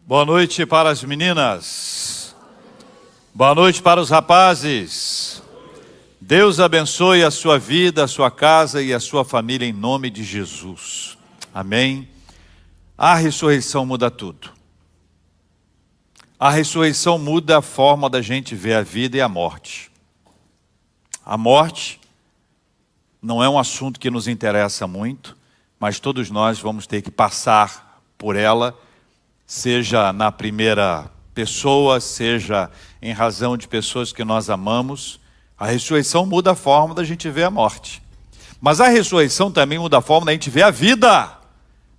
Boa noite para as meninas. Boa noite para os rapazes. Deus abençoe a sua vida, a sua casa e a sua família em nome de Jesus. Amém. A ressurreição muda tudo. A ressurreição muda a forma da gente ver a vida e a morte. A morte não é um assunto que nos interessa muito, mas todos nós vamos ter que passar por ela, seja na primeira pessoa, seja em razão de pessoas que nós amamos. A ressurreição muda a forma da gente ver a morte. Mas a ressurreição também muda a forma da gente ver a vida.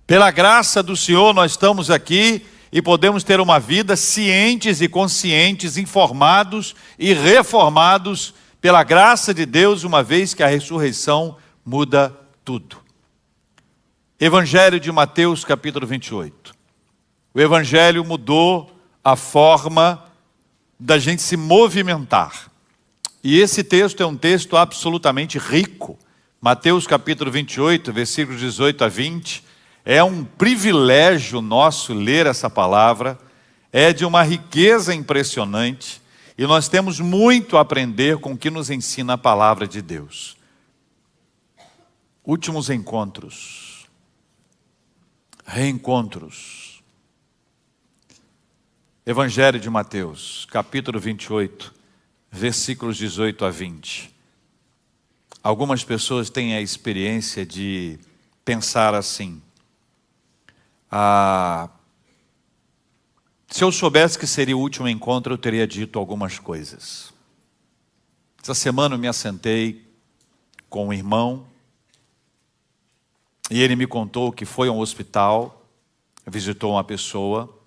Pela graça do Senhor nós estamos aqui e podemos ter uma vida cientes e conscientes, informados e reformados pela graça de Deus, uma vez que a ressurreição muda tudo. Evangelho de Mateus, capítulo 28. O Evangelho mudou a forma da gente se movimentar. E esse texto é um texto absolutamente rico. Mateus capítulo 28, versículos 18 a 20. É um privilégio nosso ler essa palavra. É de uma riqueza impressionante. E nós temos muito a aprender com o que nos ensina a palavra de Deus. Últimos encontros. Reencontros. Evangelho de Mateus, capítulo 28, versículos 18 a 20. Algumas pessoas têm a experiência de pensar assim: se eu soubesse que seria o último encontro, eu teria dito algumas coisas. Essa semana eu me assentei com um irmão, e ele me contou que foi a um hospital, visitou uma pessoa,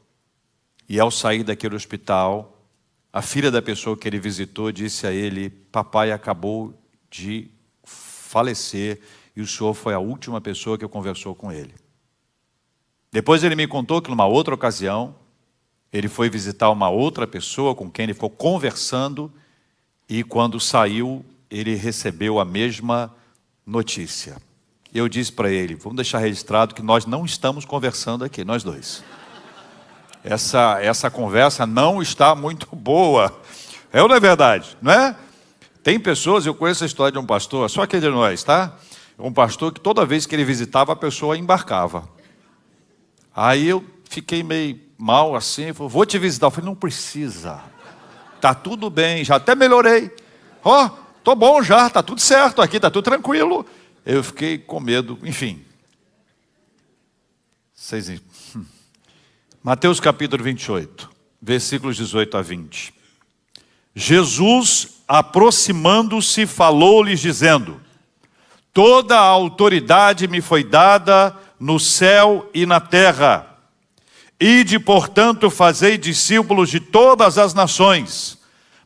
e ao sair daquele hospital, a filha da pessoa que ele visitou disse a ele: papai acabou de falecer e o senhor foi a última pessoa que conversou com ele. Depois ele me contou que numa outra ocasião, ele foi visitar uma outra pessoa com quem ele ficou conversando e quando saiu, ele recebeu a mesma notícia. Eu disse para ele: vamos deixar registrado que nós não estamos conversando aqui, nós dois. Essa conversa não está muito boa. É ou não é verdade? Não é? Tem pessoas, eu conheço a história de um pastor, só aquele de nós, tá? Um pastor que toda vez que ele visitava, a pessoa embarcava. Aí eu fiquei meio mal assim, falei: vou te visitar. Eu falei: não precisa. Tá tudo bem, já até melhorei. Tô bom já, tá tudo certo aqui, tá tudo tranquilo. Eu fiquei com medo, enfim. Mateus capítulo 28, versículos 18 a 20. Jesus, aproximando-se, falou-lhes dizendo: toda a autoridade me foi dada no céu e na terra. Ide, portanto, fazei discípulos de todas as nações,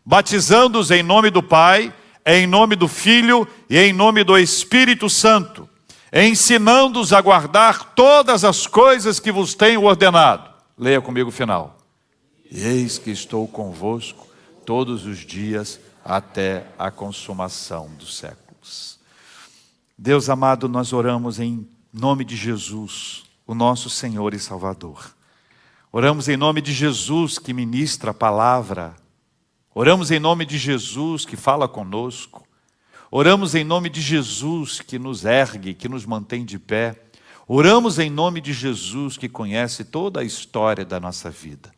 batizando-os em nome do Pai, em nome do Filho e em nome do Espírito Santo, ensinando-os a guardar todas as coisas que vos tenho ordenado. Leia comigo o final. Eis que estou convosco todos os dias até a consumação dos séculos. Deus amado, nós oramos em nome de Jesus, o nosso Senhor e Salvador. Oramos em nome de Jesus que ministra a palavra. Oramos em nome de Jesus que fala conosco. Oramos em nome de Jesus que nos ergue, que nos mantém de pé. Oramos em nome de Jesus que conhece toda a história da nossa vida.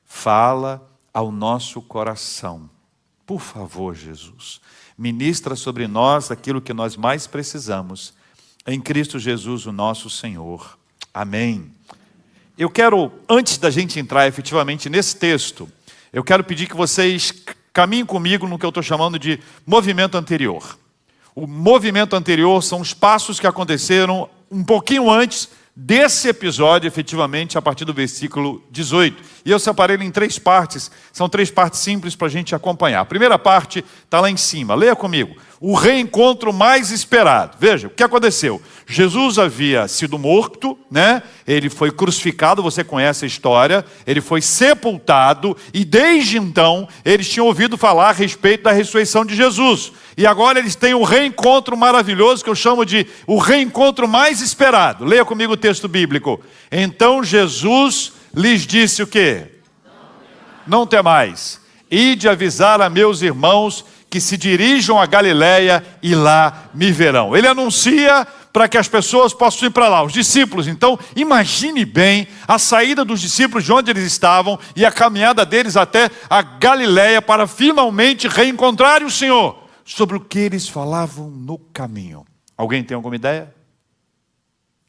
Fala ao nosso coração. Por favor, Jesus, ministra sobre nós aquilo que nós mais precisamos. Em Cristo Jesus, o nosso Senhor. Amém. Eu quero, antes da gente entrar efetivamente nesse texto, eu quero pedir que vocês caminhem comigo no que eu estou chamando de movimento anterior. O movimento anterior são os passos que aconteceram um pouquinho antes desse episódio, efetivamente, a partir do versículo 18. E eu separei ele em 3 partes. São 3 partes simples para a gente acompanhar. A primeira parte está lá em cima. Leia comigo. O reencontro mais esperado. Veja, o que aconteceu? Jesus havia sido morto, né? Ele foi crucificado, você conhece a história. Ele foi sepultado e desde então eles tinham ouvido falar a respeito da ressurreição de Jesus. E agora eles têm um reencontro maravilhoso que eu chamo de o reencontro mais esperado. Leia comigo o texto bíblico. Então Jesus lhes disse o quê? Não temais. Ide avisar a meus irmãos que se dirijam a Galiléia e lá me verão. Ele anuncia para que as pessoas possam ir para lá, os discípulos. Então, imagine bem a saída dos discípulos de onde eles estavam e a caminhada deles até a Galiléia para finalmente reencontrarem o Senhor. Sobre o que eles falavam no caminho. Alguém tem alguma ideia?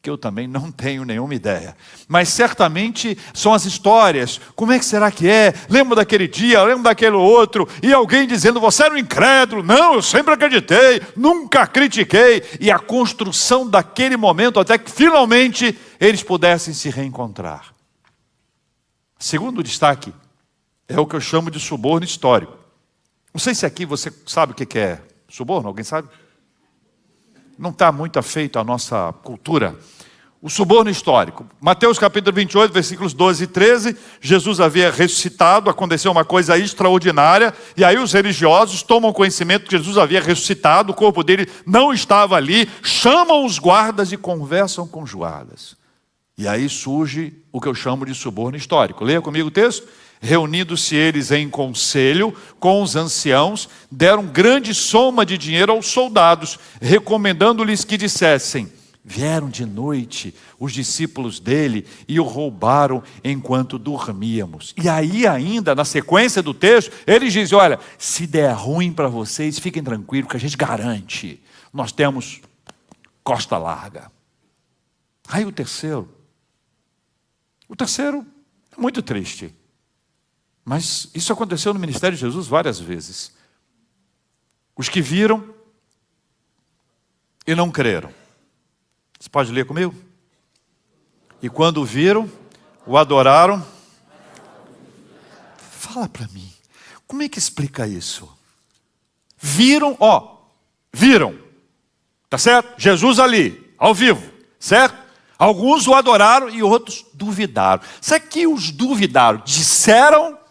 Que eu também não tenho nenhuma ideia. Mas certamente são as histórias. Como é que será que é? Lembro daquele dia, lembro daquele outro. E alguém dizendo, você era um incrédulo. Não, eu sempre acreditei, nunca critiquei. E a construção daquele momento até que finalmente eles pudessem se reencontrar. Segundo destaque é o que eu chamo de suborno histórico. Não sei se aqui você sabe o que é suborno, alguém sabe? Não está muito afeito à nossa cultura. O suborno histórico. Mateus capítulo 28, versículos 12 e 13. Jesus havia ressuscitado, aconteceu uma coisa extraordinária. E aí os religiosos tomam conhecimento que Jesus havia ressuscitado, o corpo dele não estava ali. Chamam os guardas e conversam com os guardas. E aí surge o que eu chamo de suborno histórico. Leia comigo o texto. Reunidos-se eles em conselho com os anciãos, deram grande soma de dinheiro aos soldados, recomendando-lhes que dissessem, vieram de noite os discípulos dele e o roubaram enquanto dormíamos. E aí ainda, na sequência do texto, eles dizem, olha, se der ruim para vocês, fiquem tranquilos, que a gente garante. Nós temos costa larga. Aí o terceiro é muito triste. Mas isso aconteceu no ministério de Jesus várias vezes. Os que viram e não creram. Você pode ler comigo? E quando viram, o adoraram. Fala para mim, como é que explica isso? Viram, viram. Tá certo? Jesus ali, ao vivo, certo? Alguns o adoraram e outros duvidaram. Sabe que os duvidaram? Disseram...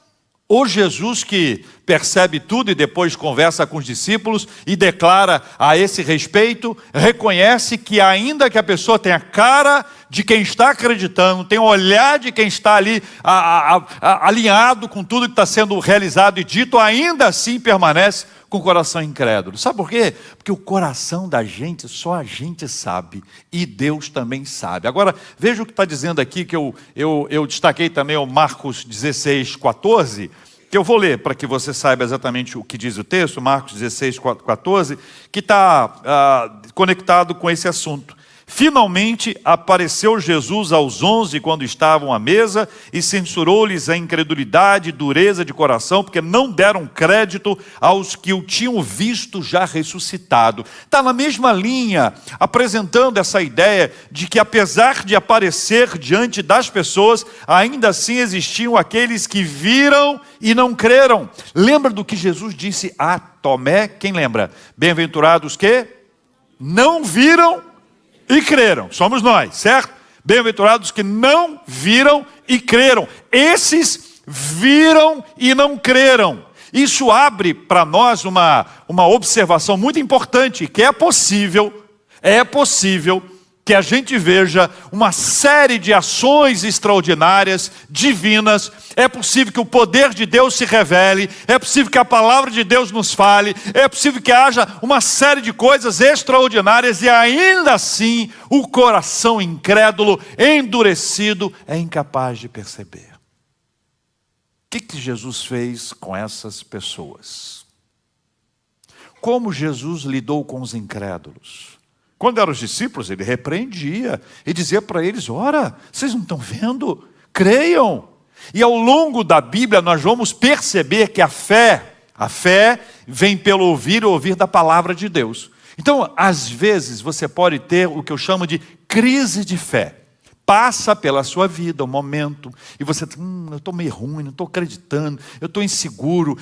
Ou Jesus que percebe tudo e depois conversa com os discípulos e declara a esse respeito, reconhece que ainda que a pessoa tenha a cara de quem está acreditando, tem o olhar de quem está ali alinhado com tudo que está sendo realizado e dito, ainda assim permanece com o coração incrédulo. Sabe por quê? Porque o coração da gente, só a gente sabe, e Deus também sabe. Agora, veja o que está dizendo aqui, que eu destaquei também o Marcos 16, 14, que eu vou ler para que você saiba exatamente o que diz o texto, Marcos 16, 14, que está conectado com esse assunto. Finalmente apareceu Jesus aos 11 quando estavam à mesa e censurou-lhes a incredulidade e dureza de coração, porque não deram crédito aos que o tinham visto já ressuscitado. Está na mesma linha, apresentando essa ideia de que apesar de aparecer diante das pessoas, ainda assim existiam aqueles que viram e não creram. Lembra do que Jesus disse a Tomé? Quem lembra? Bem-aventurados que não viram e creram, somos nós, certo? Bem-aventurados que não viram e creram. Esses viram e não creram. Isso abre para nós uma observação muito importante, que é possível que a gente veja uma série de ações extraordinárias, divinas. É possível que o poder de Deus se revele, é possível que a palavra de Deus nos fale, é possível que haja uma série de coisas extraordinárias e ainda assim o coração incrédulo, endurecido, é incapaz de perceber. O que Jesus fez com essas pessoas? Como Jesus lidou com os incrédulos? Quando eram os discípulos, ele repreendia e dizia para eles, ora, vocês não estão vendo? Creiam. E ao longo da Bíblia nós vamos perceber que a fé vem pelo ouvir e ouvir da palavra de Deus. Então, às vezes, você pode ter o que eu chamo de crise de fé. Passa pela sua vida um momento e você eu estou meio ruim, não estou acreditando, eu estou inseguro,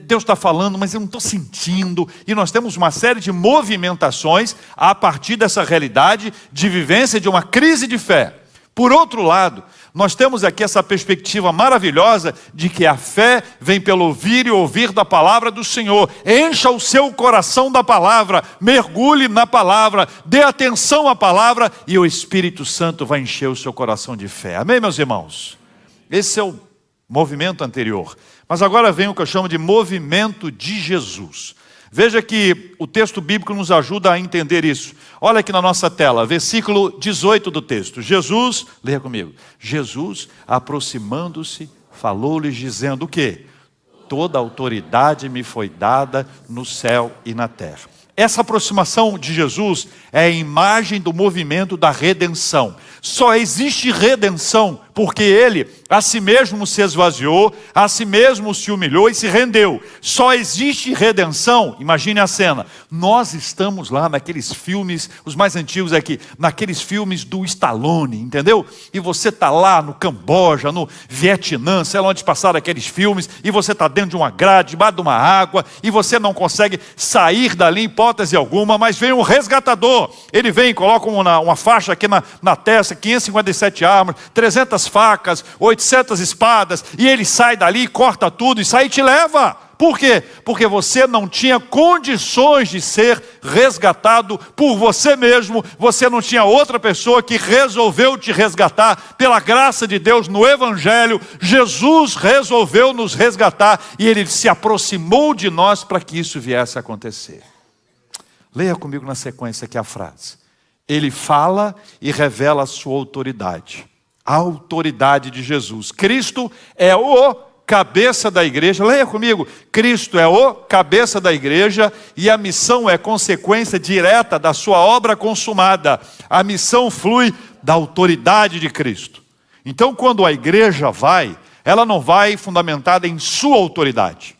Deus está falando, mas eu não estou sentindo. E nós temos uma série de movimentações a partir dessa realidade de vivência de uma crise de fé. Por outro lado, nós temos aqui essa perspectiva maravilhosa de que a fé vem pelo ouvir e ouvir da palavra do Senhor. Encha o seu coração da palavra, mergulhe na palavra, dê atenção à palavra e o Espírito Santo vai encher o seu coração de fé. Amém, meus irmãos? Esse é o movimento anterior. Mas agora vem o que eu chamo de movimento de Jesus. Veja que o texto bíblico nos ajuda a entender isso. Olha aqui na nossa tela, versículo 18 do texto. Jesus, leia comigo. Jesus, aproximando-se, falou-lhes dizendo o quê? Toda autoridade me foi dada no céu e na terra. Essa aproximação de Jesus é a imagem do movimento da redenção. Só existe redenção porque ele a si mesmo se esvaziou, a si mesmo se humilhou e se rendeu. Só existe redenção, imagine a cena. Nós estamos lá naqueles filmes, os mais antigos aqui, naqueles filmes do Stallone, entendeu? E você está lá no Camboja, no Vietnã, sei lá onde passaram aqueles filmes, e você está dentro de uma grade, debaixo de uma água, e você não consegue sair dali em hipótese alguma, mas vem um resgatador. Ele vem e coloca uma faixa aqui na testa, 557 armas, 300 facas, 800 espadas, e ele sai dali, corta tudo e sai e te leva. Por quê? Porque você não tinha condições de ser resgatado por você mesmo, você não tinha outra pessoa que resolveu te resgatar. Pela graça de Deus no Evangelho, Jesus resolveu nos resgatar e ele se aproximou de nós para que isso viesse a acontecer. Leia comigo na sequência aqui a frase. Ele fala e revela a sua autoridade. A autoridade de Jesus. Cristo é o cabeça da igreja. Leia comigo. Cristo é o cabeça da igreja e a missão é consequência direta da sua obra consumada. A missão flui da autoridade de Cristo. Então, quando a igreja vai, ela não vai fundamentada em sua autoridade.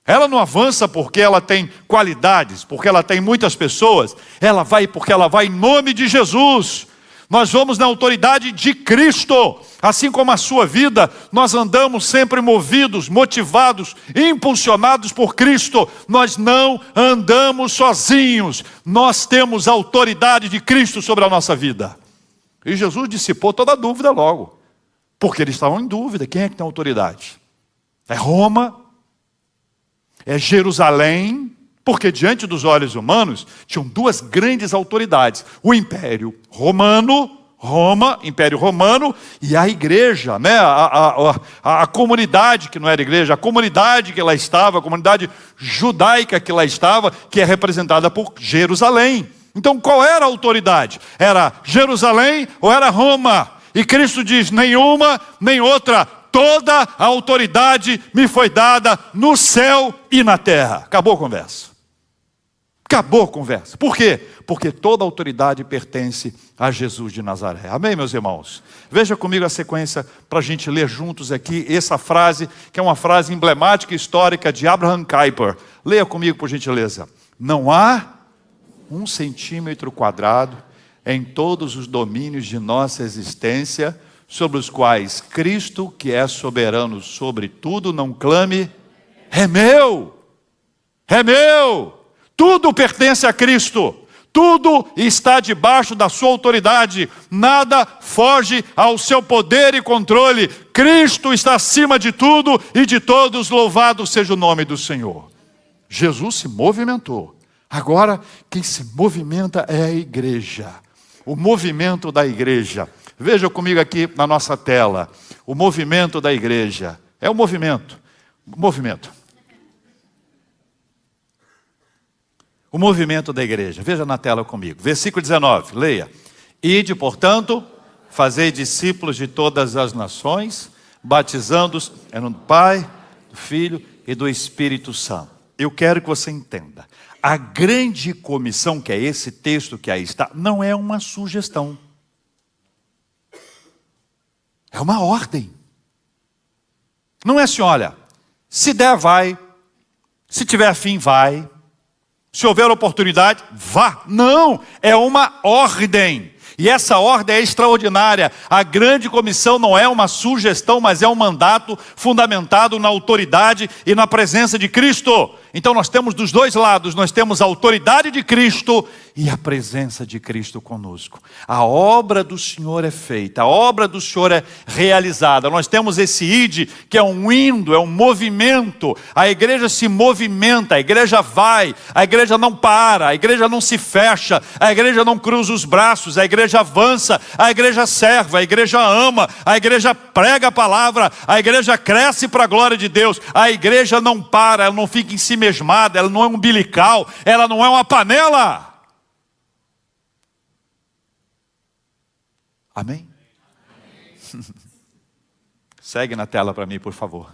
Ela não avança porque ela tem qualidades, porque ela tem muitas pessoas. Ela vai porque ela vai em nome de Jesus. Nós vamos na autoridade de Cristo. Assim como a sua vida, nós andamos sempre movidos, motivados, impulsionados por Cristo. Nós não andamos sozinhos. Nós temos a autoridade de Cristo sobre a nossa vida. E Jesus dissipou toda a dúvida logo. Porque eles estavam em dúvida. Quem é que tem autoridade? É Roma? É Jerusalém? Porque diante dos olhos humanos, tinham duas grandes autoridades. O Império Romano, Roma, Império Romano, e a igreja, né? a comunidade que não era igreja, a comunidade que lá estava, a comunidade judaica que lá estava, que é representada por Jerusalém. Então qual era a autoridade? Era Jerusalém ou era Roma? E Cristo diz, nenhuma, nem outra. Toda a autoridade me foi dada no céu e na terra. Acabou a conversa. Acabou a conversa. Por quê? Porque toda a autoridade pertence a Jesus de Nazaré. Amém, meus irmãos? Veja comigo a sequência para a gente ler juntos aqui essa frase, que é uma frase emblemática e histórica de Abraham Kuyper. Leia comigo, por gentileza. Não há 1 centímetro quadrado em todos os domínios de nossa existência sobre os quais Cristo, que é soberano sobre tudo, não clame, é meu, é meu. Tudo pertence a Cristo, tudo está debaixo da sua autoridade, nada foge ao seu poder e controle. Cristo está acima de tudo e de todos, louvado seja o nome do Senhor. Jesus se movimentou, agora quem se movimenta é a igreja, o movimento da igreja. Veja comigo aqui na nossa tela, o movimento da igreja, é o movimento. O movimento da igreja, veja na tela comigo, versículo 19, leia. Ide, portanto, fazei discípulos de todas as nações, batizando-os em nome do Pai, do Filho e do Espírito Santo. Eu quero que você entenda, a grande comissão, que é esse texto que aí está, não é uma sugestão. É uma ordem. Não é assim, olha, se der vai, se tiver fim vai, se houver oportunidade, vá. Não, é uma ordem. E essa ordem é extraordinária. A grande comissão não é uma sugestão, mas é um mandato fundamentado na autoridade e na presença de Cristo. Então nós temos dos dois lados, nós temos a autoridade de Cristo e a presença de Cristo conosco. A obra do Senhor é feita, a obra do Senhor é realizada. Nós temos esse ide, que é um indo, é um movimento. A igreja se movimenta, a igreja vai, a igreja não para, a igreja não se fecha, a igreja não cruza os braços, a igreja avança, a igreja serve, a igreja ama, a igreja prega a palavra, a igreja cresce para a glória de Deus. A igreja não para, ela não fica em si mesmada, ela não é umbilical, ela não é uma panela. Amém? Segue na tela para mim, por favor.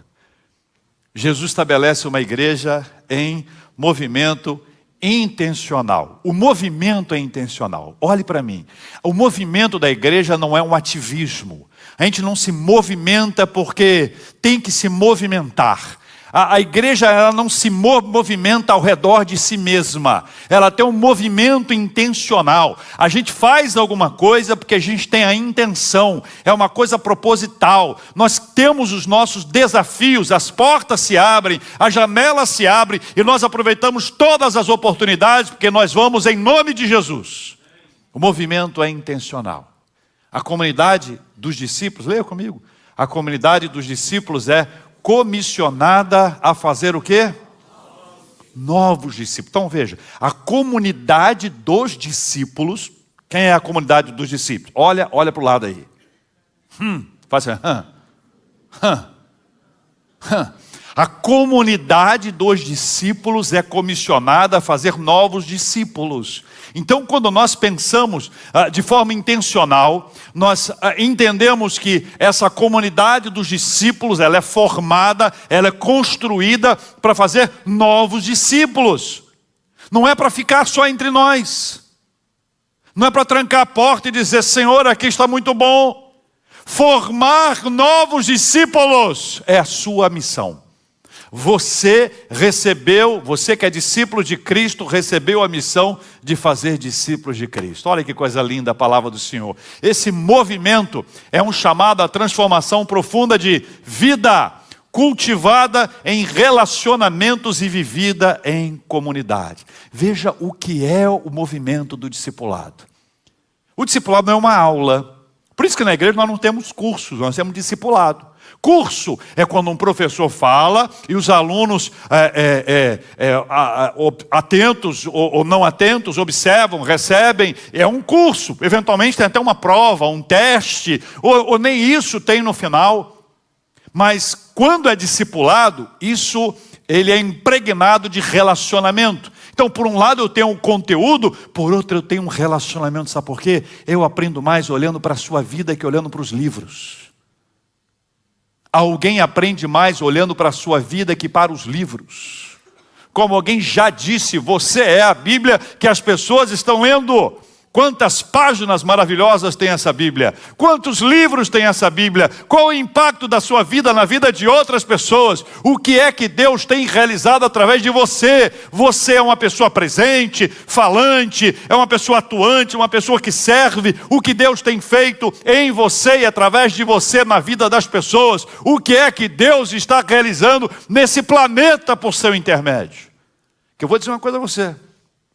Jesus estabelece uma igreja em movimento intencional. O movimento é intencional. Olhe para mim. O movimento da igreja não é um ativismo. A gente não se movimenta porque tem que se movimentar. A igreja, ela não se movimenta ao redor de si mesma. Ela tem um movimento intencional. A gente faz alguma coisa porque a gente tem a intenção. É uma coisa proposital. Nós temos os nossos desafios. As portas se abrem, as janelas se abrem e nós aproveitamos todas as oportunidades porque nós vamos em nome de Jesus. O movimento é intencional. A comunidade dos discípulos, leia comigo. A comunidade dos discípulos é comissionada a fazer o quê? Novos discípulos. Então veja, a comunidade dos discípulos, quem é a comunidade dos discípulos? Olha para o lado aí. Faz assim, A comunidade dos discípulos é comissionada a fazer novos discípulos. Então, quando nós pensamos de forma intencional, nós entendemos que essa comunidade dos discípulos, ela é formada, ela é construída para fazer novos discípulos. Não é para ficar só entre nós. Não é para trancar a porta e dizer, Senhor, aqui está muito bom. Formar novos discípulos é a sua missão. Você recebeu, você que é discípulo de Cristo, recebeu a missão de fazer discípulos de Cristo. Olha que coisa linda a palavra do Senhor. Esse movimento é um chamado à transformação profunda de vida, cultivada em relacionamentos e vivida em comunidade. Veja o que é o movimento do discipulado. O discipulado não é uma aula. Por isso que na igreja nós não temos cursos, nós temos discipulado. Curso é quando um professor fala e os alunos atentos ou não atentos observam, recebem. É um curso, eventualmente tem até uma prova, um teste, ou nem isso tem no final. Mas quando é discipulado, ele é impregnado de relacionamento. Então, por um lado eu tenho um conteúdo, por outro eu tenho um relacionamento. Sabe por quê? Eu aprendo mais olhando para a sua vida que olhando para os livros. Alguém aprende mais olhando para a sua vida que para os livros. Como alguém já disse, você é a Bíblia que as pessoas estão lendo. Quantas páginas maravilhosas tem essa Bíblia? Quantos livros tem essa Bíblia? Qual o impacto da sua vida na vida de outras pessoas? O que é que Deus tem realizado através de você? Você é uma pessoa presente, falante, é uma pessoa atuante, uma pessoa que serve. O que Deus tem feito em você e através de você na vida das pessoas? O que é que Deus está realizando nesse planeta por seu intermédio? Que eu vou dizer uma coisa a você.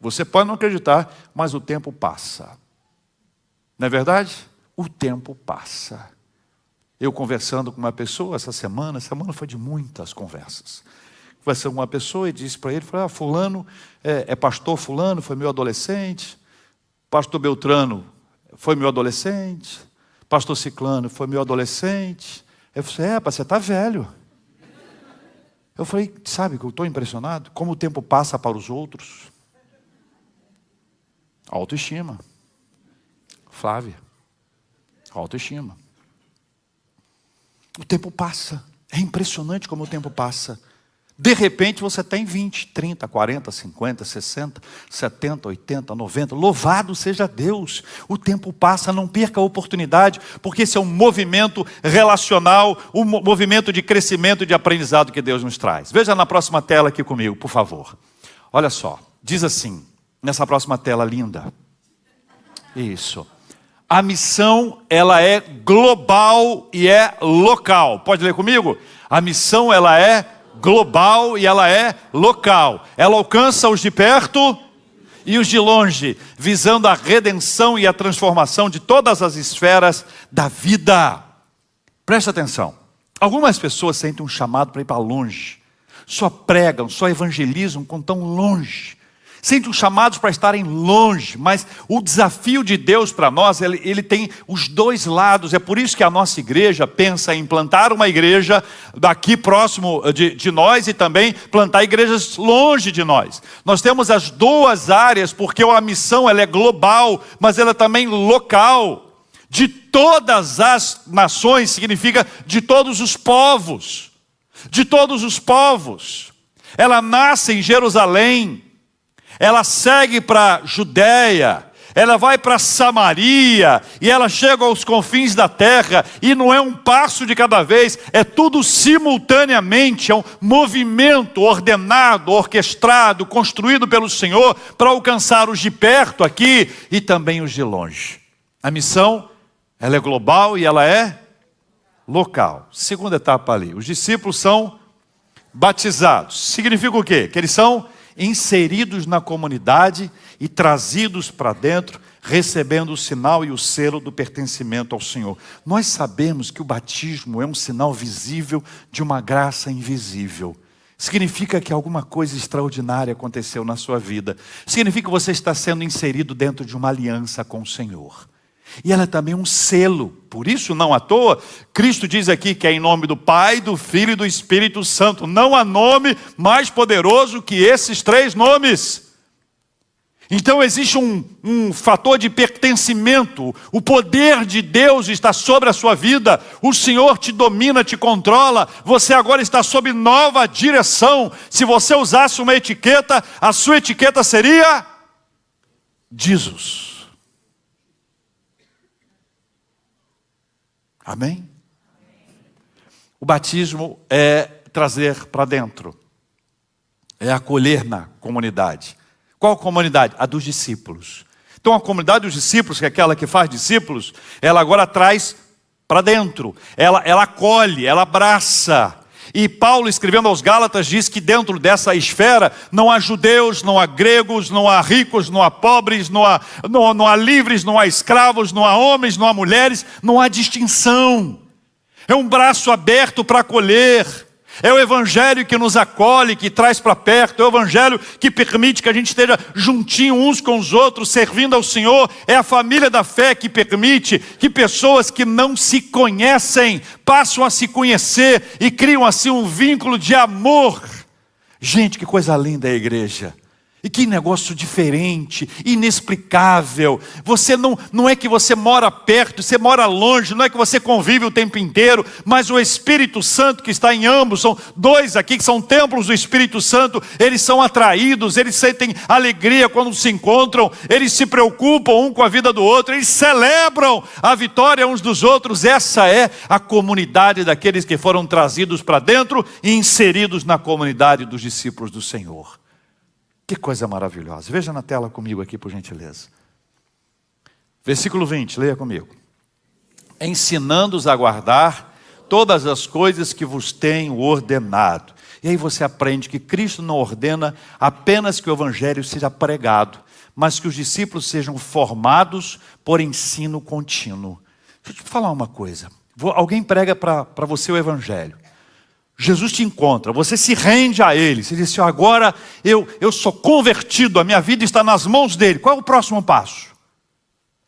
Você pode não acreditar, mas o tempo passa. Não é verdade? O tempo passa. Eu conversando com uma pessoa essa semana foi de muitas conversas. Conversando com uma pessoa e disse para ele, fulano é pastor fulano, foi meu adolescente. Pastor Beltrano foi meu adolescente. Pastor Ciclano foi meu adolescente. Eu falei, você está velho. Eu falei, sabe que eu estou impressionado? Como o tempo passa para os outros. Autoestima. Flávia. Autoestima. O tempo passa. É impressionante como o tempo passa. De repente você tem 20, 30, 40, 50, 60, 70, 80, 90. Louvado seja Deus. O tempo passa, não perca a oportunidade, porque esse é um movimento relacional, um movimento de crescimento e de aprendizado que Deus nos traz. Veja na próxima tela aqui comigo, por favor. Olha só, diz assim, nessa próxima tela linda. Isso. A missão, ela é global e é local. Pode ler comigo? A missão, ela é global e ela é local. Ela alcança os de perto e os de longe, visando a redenção e a transformação de todas as esferas da vida. Presta atenção. Algumas pessoas sentem um chamado para ir para longe. Só pregam, só evangelizam quando estão longe. Sentem um chamado para estarem longe, mas o desafio de Deus para nós, ele tem os dois lados. É por isso que a nossa igreja pensa em plantar uma igreja daqui próximo de nós e também plantar igrejas longe de nós. Nós temos as duas áreas, porque a missão ela é global, mas ela é também local. De todas as nações significa de todos os povos. De todos os povos. Ela nasce em Jerusalém. Ela segue para Judéia, ela vai para Samaria, e ela chega aos confins da terra, e não é um passo de cada vez, é tudo simultaneamente, é um movimento ordenado, orquestrado, construído pelo Senhor, para alcançar os de perto aqui, e também os de longe. A missão, ela é global e ela é local. Segunda etapa ali, os discípulos são batizados. Significa o quê? Que eles são inseridos na comunidade e trazidos para dentro, recebendo o sinal e o selo do pertencimento ao Senhor. Nós sabemos que o batismo é um sinal visível de uma graça invisível. Significa que alguma coisa extraordinária aconteceu na sua vida. Significa que você está sendo inserido dentro de uma aliança com o Senhor. E ela é também um selo. Por isso, não à toa, Cristo diz aqui que é em nome do Pai, do Filho e do Espírito Santo. Não há nome mais poderoso que esses três nomes. Então existe um fator de pertencimento. O poder de Deus está sobre a sua vida. O Senhor te domina, te controla. Você agora está sob nova direção. Se você usasse uma etiqueta, a sua etiqueta seria Jesus. Amém? O batismo é trazer para dentro. É acolher na comunidade. Qual comunidade? A dos discípulos. Então a comunidade dos discípulos, que é aquela que faz discípulos, ela agora traz para dentro. Ela acolhe, ela abraça. E Paulo, escrevendo aos Gálatas, diz que dentro dessa esfera não há judeus, não há gregos, não há ricos, não há pobres, não há livres, não há escravos, não há homens, não há mulheres, não há distinção. É um braço aberto para acolher. É o evangelho que nos acolhe, que traz para perto. É o evangelho que permite que a gente esteja juntinho uns com os outros, servindo ao Senhor. É a família da fé que permite que pessoas que não se conhecem passam a se conhecer e criam assim um vínculo de amor. Gente, que coisa linda é a igreja. E que negócio diferente, inexplicável. Você não é que você mora perto, você mora longe, não é que você convive o tempo inteiro, mas o Espírito Santo que está em ambos, são dois aqui que são templos do Espírito Santo, eles são atraídos, eles sentem alegria quando se encontram, eles se preocupam um com a vida do outro, eles celebram a vitória uns dos outros. Essa é a comunidade daqueles que foram trazidos para dentro e inseridos na comunidade dos discípulos do Senhor. Que coisa maravilhosa. Veja na tela comigo aqui, por gentileza. Versículo 20, leia comigo. Ensinando-os a guardar todas as coisas que vos tenho ordenado. E aí você aprende que Cristo não ordena apenas que o evangelho seja pregado, mas que os discípulos sejam formados por ensino contínuo. Deixa eu te falar uma coisa. Alguém prega para você o evangelho. Jesus te encontra, você se rende a Ele. Você diz assim, agora eu sou convertido, a minha vida está nas mãos dEle. Qual é o próximo passo?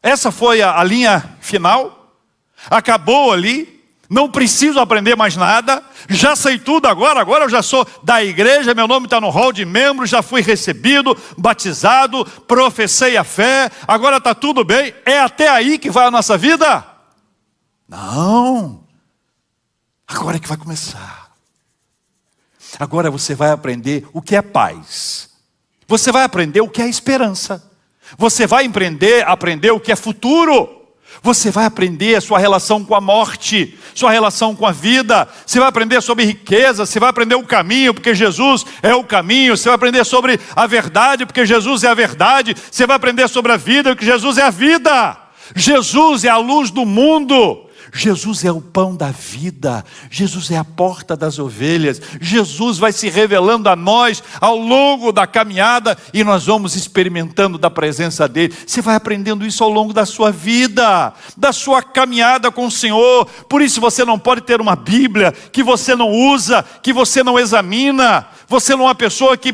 Essa foi a linha final? Acabou ali? Não preciso aprender mais nada? Já sei tudo agora eu já sou da igreja, meu nome está no hall de membros, já fui recebido, batizado, professei a fé, agora está tudo bem? É até aí que vai a nossa vida? Não. Agora é que vai começar. Agora você vai aprender o que é paz. Você vai aprender o que é esperança. Você vai aprender o que é futuro. Você vai aprender a sua relação com a morte, sua relação com a vida. Você vai aprender sobre riqueza, você vai aprender o caminho, porque Jesus é o caminho. Você vai aprender sobre a verdade, porque Jesus é a verdade. Você vai aprender sobre a vida, porque Jesus é a vida. Jesus é a luz do mundo. Jesus é o pão da vida, Jesus é a porta das ovelhas, Jesus vai se revelando a nós ao longo da caminhada e nós vamos experimentando da presença dele. Você vai aprendendo isso ao longo da sua vida, da sua caminhada com o Senhor. Por isso você não pode ter uma Bíblia que você não usa, que você não examina. Você não é uma pessoa que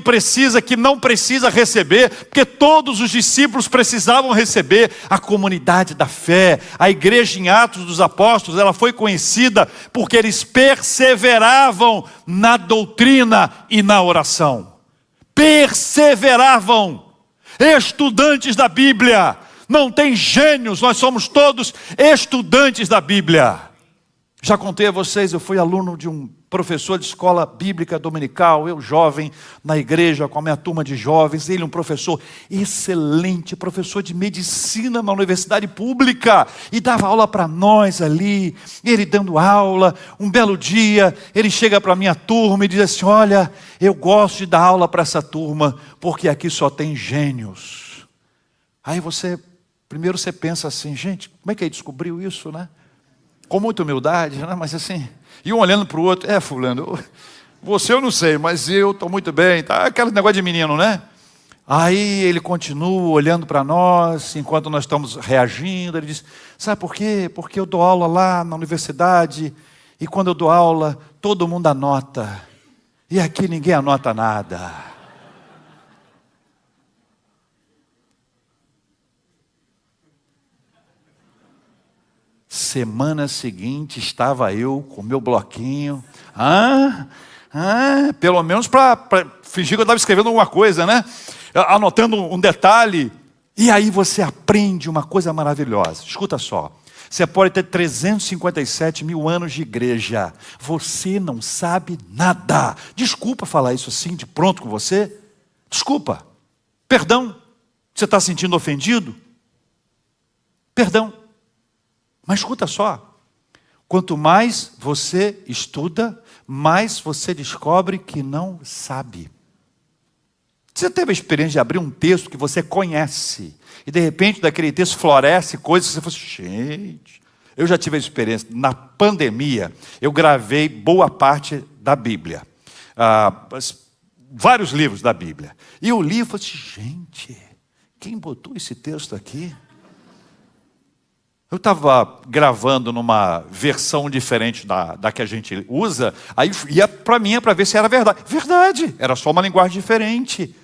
não precisa receber, porque todos os discípulos precisavam receber. A comunidade da fé, a igreja em Atos dos Apóstolos, ela foi conhecida porque eles perseveravam na doutrina e na oração. Perseveravam. Estudantes da Bíblia. Não tem gênios, nós somos todos estudantes da Bíblia. Já contei a vocês, eu fui aluno de um professor de escola bíblica dominical, eu jovem, na igreja com a minha turma de jovens, ele um professor excelente, professor de medicina na universidade pública, e dava aula para nós ali, ele dando aula, um belo dia, ele chega para a minha turma e diz assim, olha, eu gosto de dar aula para essa turma, porque aqui só tem gênios. Aí primeiro você pensa assim, gente, como é que ele descobriu isso, né? Com muita humildade, né? Mas assim, e um olhando para o outro, fulano, você eu não sei, mas eu estou muito bem, tá? Aquele negócio de menino, né? Aí ele continua olhando para nós, enquanto nós estamos reagindo, ele diz, sabe por quê? Porque eu dou aula lá na universidade, e quando eu dou aula, todo mundo anota, e aqui ninguém anota nada. Semana seguinte estava eu com o meu bloquinho, pelo menos para fingir que eu estava escrevendo alguma coisa, né? Anotando um detalhe. E aí você aprende uma coisa maravilhosa. Escuta só, você pode ter 357 mil anos de igreja, você não sabe nada. Desculpa falar isso assim de pronto com você. Desculpa, perdão, você está se sentindo ofendido? Perdão. Mas escuta só, quanto mais você estuda, mais você descobre que não sabe. Você teve a experiência de abrir um texto que você conhece, e de repente daquele texto floresce coisas que você fala assim, gente, eu já tive a experiência, na pandemia, eu gravei boa parte da Bíblia, vários livros da Bíblia, e eu li e falei assim, gente, quem botou esse texto aqui? Eu estava gravando numa versão diferente da que a gente usa, aí ia para mim para ver se era verdade. Verdade, era só uma linguagem diferente.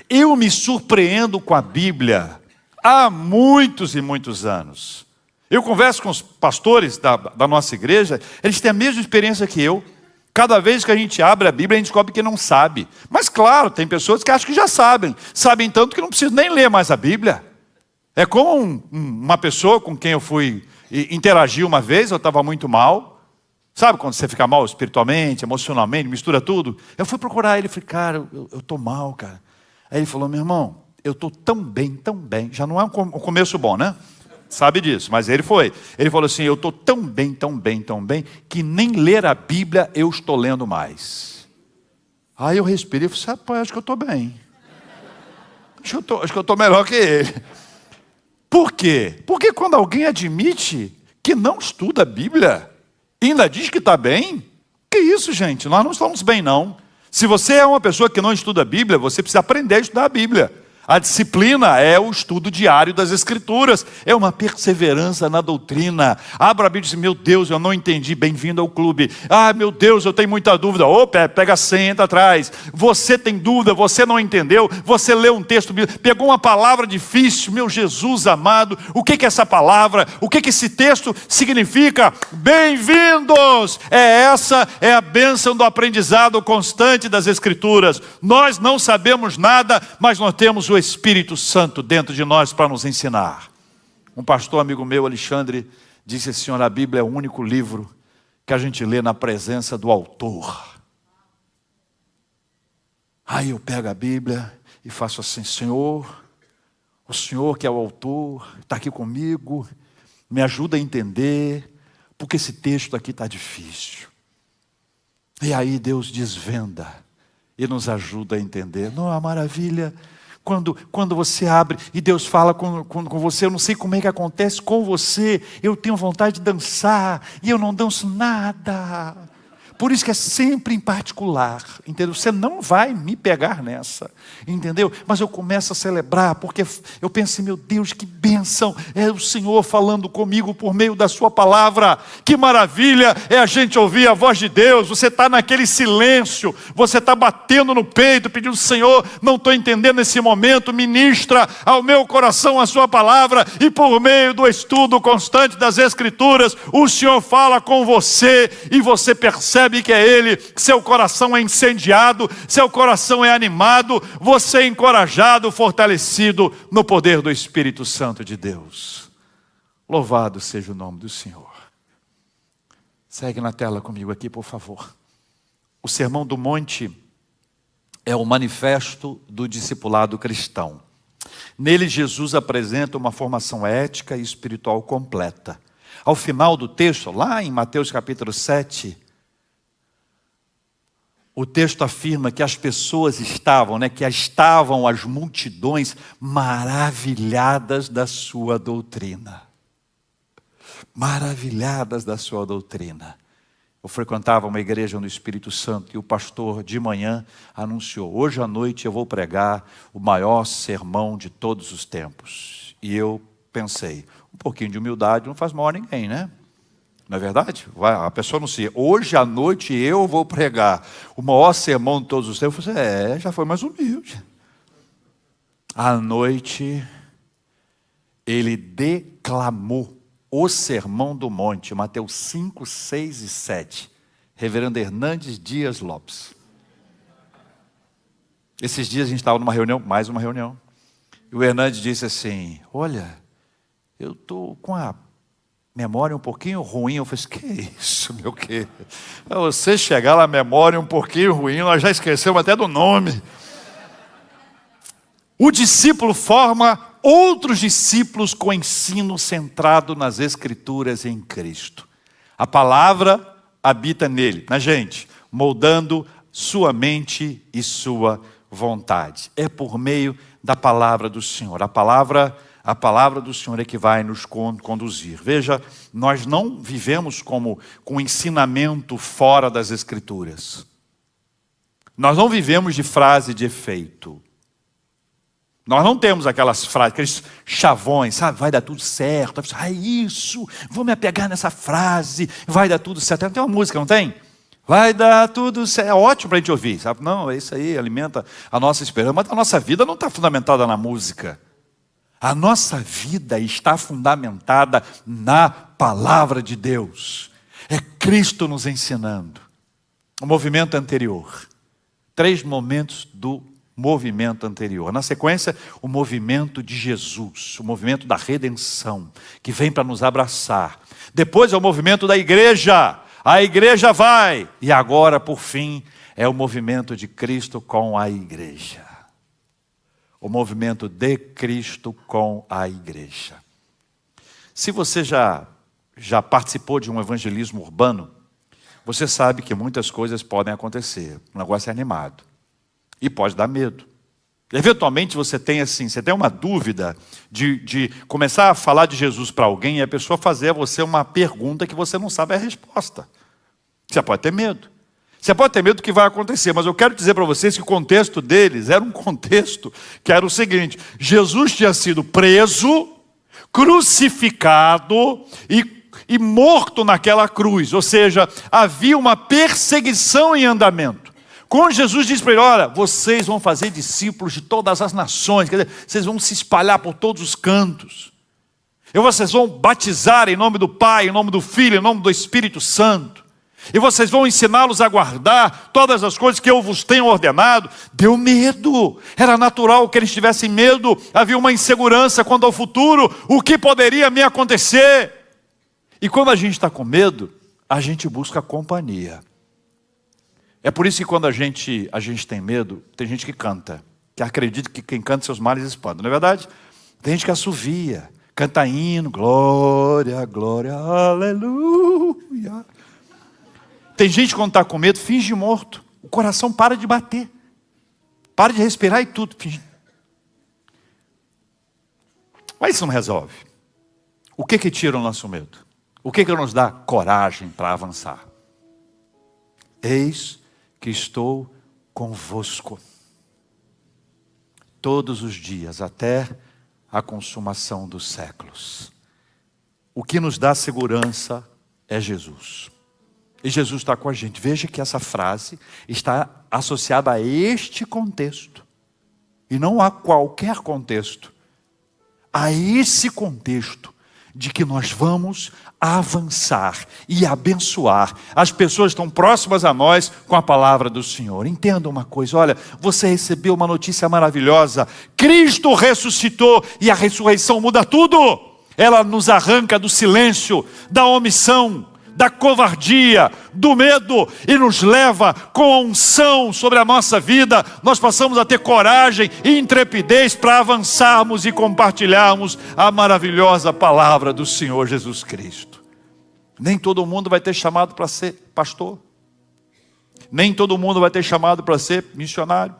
Eu me surpreendo com a Bíblia há muitos e muitos anos. Eu converso com os pastores da nossa igreja, eles têm a mesma experiência que eu. Cada vez que a gente abre a Bíblia, a gente descobre que não sabe. Mas claro, tem pessoas que acham que já sabem. Sabem tanto que não precisam nem ler mais a Bíblia. É como uma pessoa com quem eu fui interagir uma vez, eu estava muito mal. Sabe quando você fica mal espiritualmente, emocionalmente, mistura tudo? Eu fui procurar ele e falei, cara, eu estou mal, cara. Aí ele falou, meu irmão, eu estou tão bem. Já não é um começo bom, né? Sabe disso, mas ele foi. Ele falou assim, eu estou tão bem, que nem ler a Bíblia eu estou lendo mais. Aí eu respirei e falei, rapaz, acho que eu estou bem. Acho que eu estou melhor que ele. Por quê? Porque quando alguém admite que não estuda a Bíblia e ainda diz que está bem, que isso, gente? Nós não estamos bem, não. Se você é uma pessoa que não estuda a Bíblia, você precisa aprender a estudar a Bíblia. A disciplina é o estudo diário das Escrituras, é uma perseverança na doutrina. Abra a Bíblia e diz, meu Deus, eu não entendi, bem-vindo ao clube. Meu Deus, eu tenho muita dúvida. Pega a senha, entra atrás. Você tem dúvida, você não entendeu, você leu um texto, pegou uma palavra difícil, meu Jesus amado, o que é essa palavra? O que esse texto significa? Bem-vindos! Essa é a bênção do aprendizado constante das Escrituras. Nós não sabemos nada, mas nós temos o Espírito Santo dentro de nós para nos ensinar. Um pastor amigo meu, Alexandre, disse assim, a Bíblia é o único livro que a gente lê na presença do autor. Aí eu pego a Bíblia e faço assim, Senhor, o Senhor que é o autor, está aqui comigo, me ajuda a entender, porque esse texto aqui está difícil. E aí Deus desvenda e nos ajuda a entender. Não, a maravilha, quando você abre e Deus fala com você. Eu não sei como é que acontece com você. Eu tenho vontade de dançar e eu não danço nada. Por isso que é sempre em particular, entendeu? Você não vai me pegar nessa, entendeu? Mas eu começo a celebrar, porque eu penso, meu Deus, que bênção, é o Senhor falando comigo por meio da sua palavra. Que maravilha é a gente ouvir a voz de Deus. Você está naquele silêncio, você está batendo no peito, pedindo, Senhor, não estou entendendo esse momento, ministra ao meu coração a sua palavra, e por meio do estudo constante das Escrituras, o Senhor fala com você, e você percebe que é Ele, seu coração é incendiado, seu coração é animado, você é encorajado, fortalecido no poder do Espírito Santo de Deus. Louvado seja o nome do Senhor. Segue na tela comigo aqui, por favor. O Sermão do Monte é o manifesto do discipulado cristão. Nele Jesus apresenta uma formação ética e espiritual completa. Ao final do texto, lá em Mateus capítulo 7, o texto afirma que as pessoas estavam as multidões maravilhadas da sua doutrina. Maravilhadas da sua doutrina. Eu frequentava uma igreja no Espírito Santo e o pastor de manhã anunciou: hoje à noite eu vou pregar o maior sermão de todos os tempos. E eu pensei, um pouquinho de humildade não faz mal a ninguém, né? Não é verdade? A pessoa anuncia, hoje à noite eu vou pregar o maior sermão de todos os tempos. Você já foi mais humilde. À noite, ele declamou o Sermão do Monte, Mateus 5, 6 e 7. Reverendo Hernandes Dias Lopes. Esses dias a gente estava numa reunião, mais uma reunião. E o Hernandes disse assim, olha, eu estou com a memória um pouquinho ruim. Eu falei, que isso, meu querido? Você chegar na memória um pouquinho ruim, nós já esquecemos até do nome. O discípulo forma outros discípulos com ensino centrado nas Escrituras em Cristo. A palavra habita nele, na gente, moldando sua mente e sua vontade. É por meio da palavra do Senhor. A palavra do Senhor é que vai nos conduzir. Veja, nós não vivemos com ensinamento fora das Escrituras. Nós não vivemos de frase de efeito. Nós não temos aquelas frases, aqueles chavões, sabe? Vai dar tudo certo. É isso, vou me apegar nessa frase, vai dar tudo certo. Tem uma música, não tem? Vai dar tudo certo. É ótimo para a gente ouvir, sabe? Não, é isso aí, alimenta a nossa esperança. Mas a nossa vida não está fundamentada na música. A nossa vida está fundamentada na palavra de Deus. É Cristo nos ensinando. O movimento anterior. 3 momentos do movimento anterior. Na sequência, o movimento de Jesus, o movimento da redenção, que vem para nos abraçar. Depois é o movimento da igreja. A igreja vai. E agora, por fim, é o movimento de Cristo com a igreja. O movimento de Cristo com a igreja. Se você já participou de um evangelismo urbano, você sabe que muitas coisas podem acontecer. O negócio é animado. E pode dar medo. Eventualmente você tem uma dúvida de começar a falar de Jesus para alguém e a pessoa fazer a você uma pergunta que você não sabe a resposta. Você pode ter medo. Você pode ter medo do que vai acontecer, mas eu quero dizer para vocês que o contexto deles era um contexto que era o seguinte: Jesus tinha sido preso, crucificado e morto naquela cruz. Ou seja, havia uma perseguição em andamento. Quando Jesus diz para ele, olha, vocês vão fazer discípulos de todas as nações, quer dizer, vocês vão se espalhar por todos os cantos. E vocês vão batizar em nome do Pai, em nome do Filho, em nome do Espírito Santo. E vocês vão ensiná-los a guardar todas as coisas que eu vos tenho ordenado. Deu medo. Era natural que eles tivessem medo. Havia uma insegurança quanto ao futuro. O que poderia me acontecer? E quando a gente está com medo, a gente busca companhia. É por isso que quando a gente tem medo, tem gente que canta, que acredita que quem canta seus males espanta, não é verdade? Tem gente que assovia, canta hino, glória, glória, aleluia. Tem gente que quando está com medo, finge morto, o coração para de bater, para de respirar e tudo, finge. Mas isso não resolve. O que tira o nosso medo? O que nos dá coragem para avançar? Eis que estou convosco todos os dias, até a consumação dos séculos. O que nos dá segurança é Jesus. E Jesus está com a gente. Veja que essa frase está associada a este contexto. E não a qualquer contexto. A esse contexto de que nós vamos avançar e abençoar as pessoas que estão próximas a nós com a palavra do Senhor. Entenda uma coisa, olha, você recebeu uma notícia maravilhosa. Cristo ressuscitou e a ressurreição muda tudo. Ela nos arranca do silêncio, da omissão, da covardia, do medo e nos leva com a unção sobre a nossa vida. Nós passamos a ter coragem e intrepidez para avançarmos e compartilharmos a maravilhosa palavra do Senhor Jesus Cristo. Nem todo mundo vai ter chamado para ser pastor. Nem todo mundo vai ter chamado para ser missionário.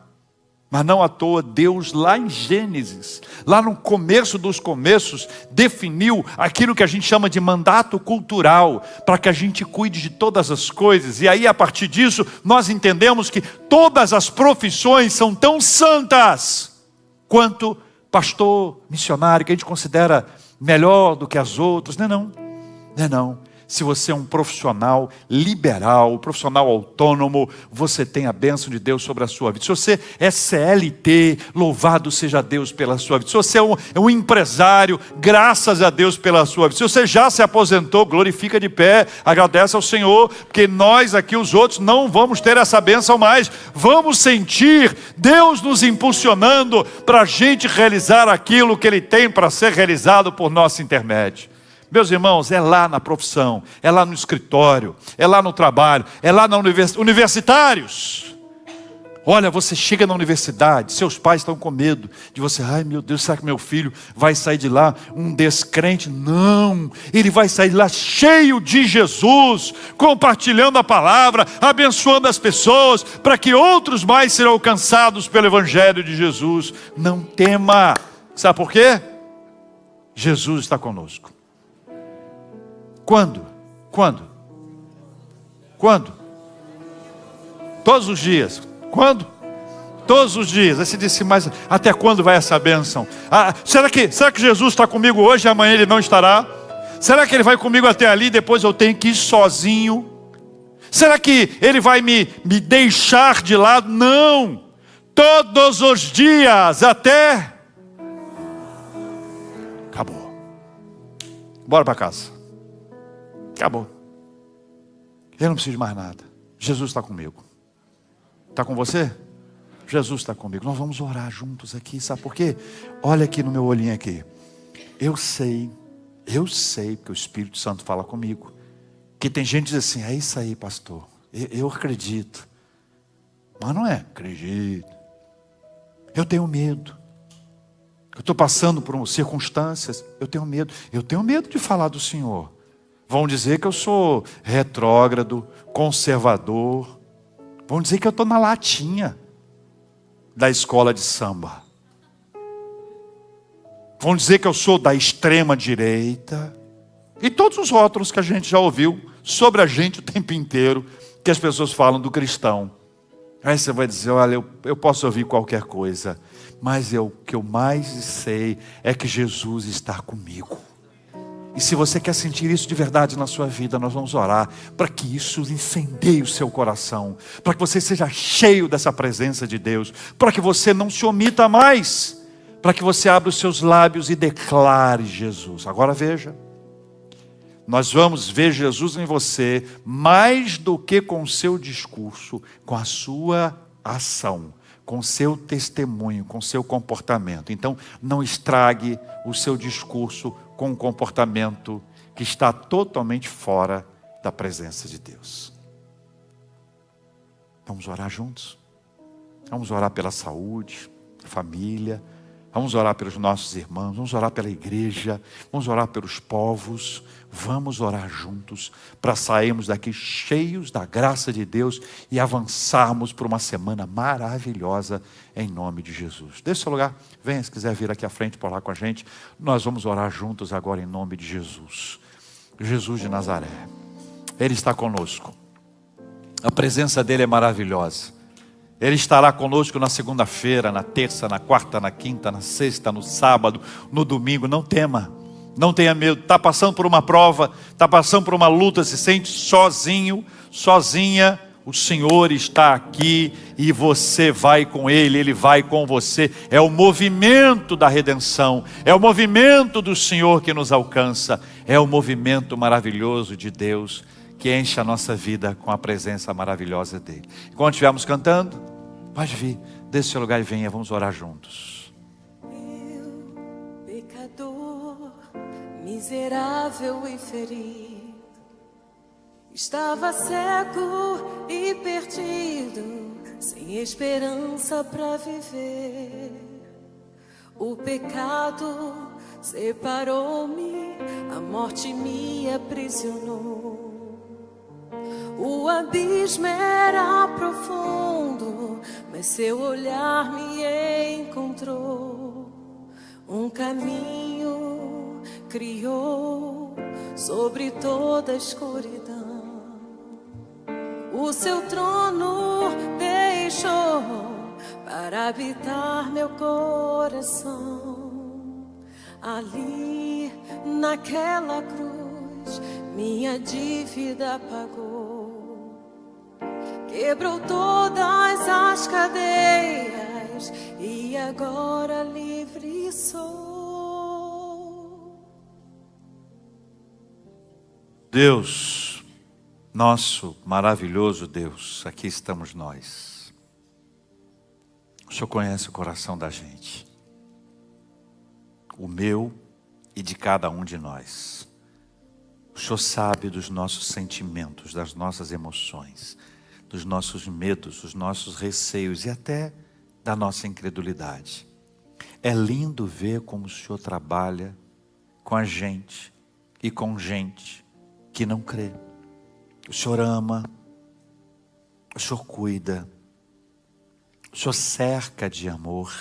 Mas não à toa, Deus lá em Gênesis, lá no começo dos começos, definiu aquilo que a gente chama de mandato cultural, para que a gente cuide de todas as coisas. E aí, a partir disso, nós entendemos que todas as profissões são tão santas quanto pastor, missionário, que a gente considera melhor do que as outras. Não é não. Se você é um profissional liberal, profissional autônomo, você tem a bênção de Deus sobre a sua vida. Se você é CLT, louvado seja Deus pela sua vida. Se você é um empresário, graças a Deus pela sua vida. Se você já se aposentou, glorifica de pé, agradece ao Senhor, porque nós aqui, os outros, não vamos ter essa bênção mais. Vamos sentir Deus nos impulsionando para a gente realizar aquilo que Ele tem para ser realizado por nosso intermédio. Meus irmãos, é lá na profissão, é lá no escritório, é lá no trabalho, é lá na universitários. Olha, você chega na universidade, seus pais estão com medo de você. Ai meu Deus, será que meu filho vai sair de lá um descrente? Não, ele vai sair de lá cheio de Jesus, compartilhando a palavra, abençoando as pessoas, para que outros mais serão alcançados pelo Evangelho de Jesus. Não tema, sabe por quê? Jesus está conosco. Quando? Todos os dias. Quando? Todos os dias. Aí você disse, mas até quando vai essa bênção? Será que Jesus está comigo hoje e amanhã Ele não estará? Será que Ele vai comigo até ali e depois eu tenho que ir sozinho? Será que Ele vai me deixar de lado? Não! Todos os dias até... Acabou. Bora para casa. Acabou. Eu não preciso de mais nada. Jesus está comigo. Está com você? Jesus está comigo. Nós vamos orar juntos aqui. Sabe por quê? Olha aqui no meu olhinho aqui. Eu sei, porque o Espírito Santo fala comigo, que tem gente que diz assim, é isso aí, pastor. Eu acredito. Mas não é, acredito. Eu tenho medo. Eu estou passando por circunstâncias. Eu tenho medo. Eu tenho medo de falar do Senhor. Vão dizer que eu sou retrógrado, conservador. Vão dizer que eu estou na latinha da escola de samba. Vão dizer que eu sou da extrema direita. E todos os rótulos que a gente já ouviu sobre a gente o tempo inteiro, que as pessoas falam do cristão. Aí você vai dizer, olha, eu posso ouvir qualquer coisa, mas o que eu mais sei é que Jesus está comigo. E se você quer sentir isso de verdade na sua vida, nós vamos orar para que isso incendeie o seu coração, para que você seja cheio dessa presença de Deus, para que você não se omita mais, para que você abra os seus lábios e declare Jesus. Agora veja, nós vamos ver Jesus em você mais do que com o seu discurso, com a sua ação, com o seu testemunho, com o seu comportamento. Então, não estrague o seu discurso com um comportamento que está totalmente fora da presença de Deus. Vamos orar juntos? Vamos orar pela saúde, família, Vamos orar pelos nossos irmãos, vamos orar pela igreja, vamos orar pelos povos, vamos orar juntos para sairmos daqui cheios da graça de Deus e avançarmos para uma semana maravilhosa em nome de Jesus. Deixe seu lugar, venha se quiser vir aqui à frente para orar com a gente. Nós vamos orar juntos agora em nome de Jesus. Jesus de Nazaré, Ele está conosco. A presença dEle é maravilhosa. Ele estará conosco na segunda-feira, na terça, na quarta, na quinta, na sexta, no sábado, no domingo. Não tema, não tenha medo. Está passando por uma prova, está passando por uma luta, se sente sozinho, sozinha. O Senhor está aqui e você vai com Ele, Ele vai com você. É o movimento da redenção, é o movimento do Senhor que nos alcança. É o movimento maravilhoso de Deus que enche a nossa vida com a presença maravilhosa dEle. Quando estivermos cantando, pode vir, desce seu lugar e venha, vamos orar juntos. Eu, pecador, miserável e ferido, estava cego e perdido, sem esperança para viver. O pecado separou-me, a morte me aprisionou. O abismo era profundo, mas seu olhar me encontrou. Um caminho criou sobre toda a escuridão. O seu trono deixou para habitar meu coração. Ali, naquela cruz, minha dívida pagou. Quebrou todas as cadeias e agora livre sou. Deus, nosso maravilhoso Deus, aqui estamos nós. O Senhor conhece o coração da gente, o meu e de cada um de nós. O Senhor sabe dos nossos sentimentos, das nossas emoções, dos nossos medos, dos nossos receios e até da nossa incredulidade. É lindo ver como o Senhor trabalha com a gente e com gente que não crê. O Senhor ama, o Senhor cuida, o Senhor cerca de amor.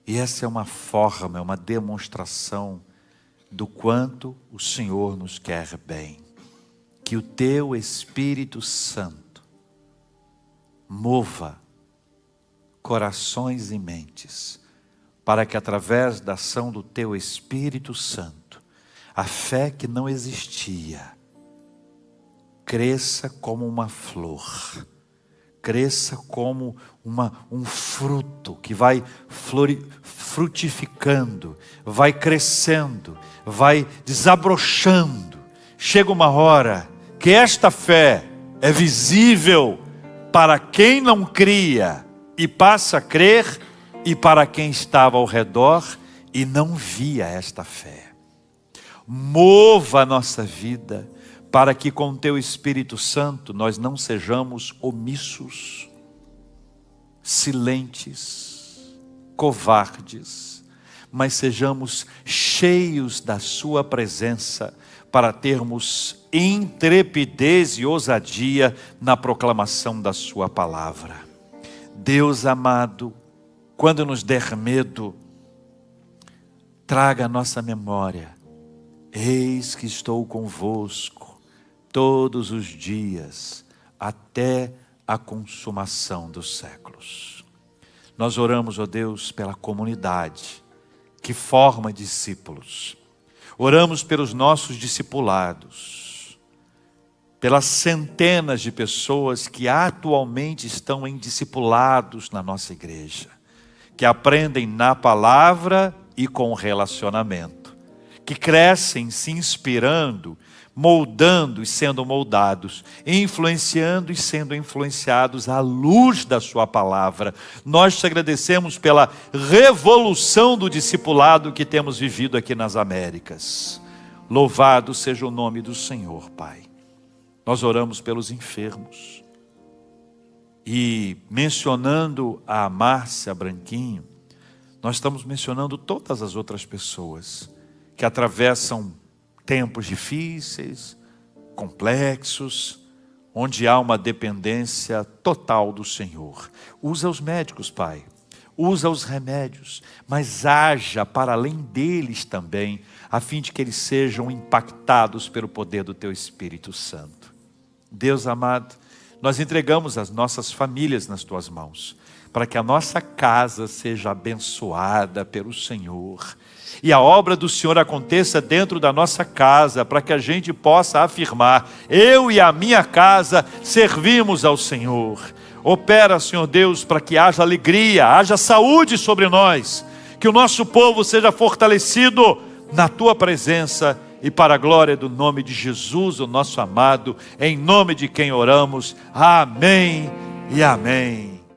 E essa é uma forma, é uma demonstração do quanto o Senhor nos quer bem. Que o Teu Espírito Santo mova corações e mentes, para que através da ação do Teu Espírito Santo, a fé que não existia, cresça como uma flor, cresça como um fruto que vai frutificando, vai crescendo, vai desabrochando. Chega uma hora que esta fé é visível para quem não cria e passa a crer, e para quem estava ao redor e não via esta fé. Mova a nossa vida para que com Teu Espírito Santo nós não sejamos omissos, silentes, covardes, mas sejamos cheios da Sua presença para termos intrepidez e ousadia na proclamação da Sua palavra. Deus amado, quando nos der medo, traga à nossa memória: eis que estou convosco todos os dias, até a consumação dos séculos. Nós oramos, ó Deus, pela comunidade que forma discípulos. Oramos pelos nossos discipulados, pelas centenas de pessoas que atualmente estão em discipulados na nossa igreja, que aprendem na palavra e com relacionamento, que crescem se inspirando, moldando e sendo moldados, influenciando e sendo influenciados à luz da Sua palavra. Nós te agradecemos pela revolução do discipulado que temos vivido aqui nas Américas. Louvado seja o nome do Senhor, Pai. Nós oramos pelos enfermos. E mencionando a Márcia Branquinho, Nós estamos mencionando todas as outras pessoas que atravessam tempos difíceis, complexos, onde há uma dependência total do Senhor. Usa os médicos, Pai. Usa os remédios, mas haja para além deles também, a fim de que eles sejam impactados pelo poder do Teu Espírito Santo. Deus amado, nós entregamos as nossas famílias nas Tuas mãos, para que a nossa casa seja abençoada pelo Senhor, e a obra do Senhor aconteça dentro da nossa casa, para que a gente possa afirmar: eu e a minha casa servimos ao Senhor. Opera, Senhor Deus, para que haja alegria, haja saúde sobre nós, que o nosso povo seja fortalecido na Tua presença, e para a glória do nome de Jesus, o nosso amado, em nome de quem oramos, amém e amém.